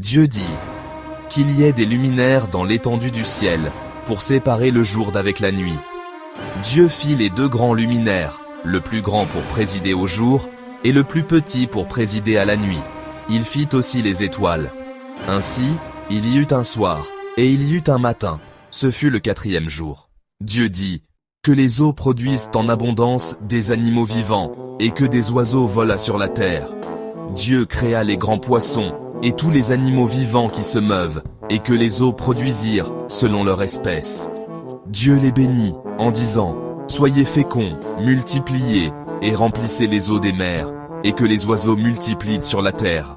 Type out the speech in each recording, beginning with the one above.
Dieu dit qu'il y ait des luminaires dans l'étendue du ciel, pour séparer le jour d'avec la nuit. Dieu fit les deux grands luminaires, le plus grand pour présider au jour, et le plus petit pour présider à la nuit. Il fit aussi les étoiles. Ainsi, il y eut un soir, et il y eut un matin. Ce fut le 4e jour. Dieu dit que les eaux produisent en abondance des animaux vivants, et que des oiseaux volent sur la terre. Dieu créa les grands poissons, et tous les animaux vivants qui se meuvent, et que les eaux produisirent selon leur espèce. Dieu les bénit, en disant, « Soyez féconds, multipliez, et remplissez les eaux des mers, et que les oiseaux multiplient sur la terre. »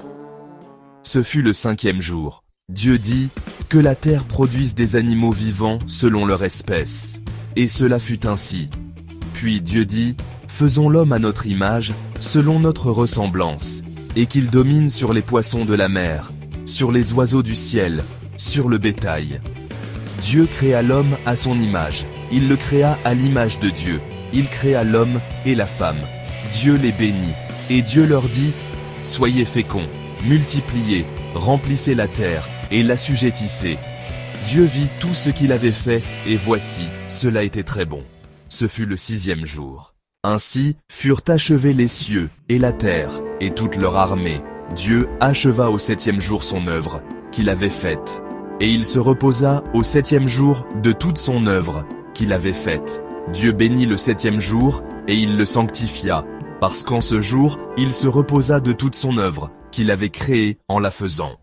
Ce fut le 5e jour. Dieu dit que la terre produise des animaux vivants selon leur espèce. Et cela fut ainsi. Puis Dieu dit, « Faisons l'homme à notre image, selon notre ressemblance, et qu'il domine sur les poissons de la mer, sur les oiseaux du ciel, sur le bétail. » Dieu créa l'homme à son image. Il le créa à l'image de Dieu. Il créa l'homme et la femme. Dieu les bénit. Et Dieu leur dit, « Soyez féconds, multipliez, remplissez la terre, et l'assujettissez. » Dieu vit tout ce qu'il avait fait, et voici, cela était très bon. Ce fut le 6e jour. Ainsi furent achevés les cieux, et la terre, et toute leur armée. Dieu acheva au 7e jour son œuvre, qu'il avait faite. Et il se reposa au 7e jour de toute son œuvre, qu'il avait faite. Dieu bénit le 7e jour, et il le sanctifia, parce qu'en ce jour, il se reposa de toute son œuvre, qu'il avait créée en la faisant.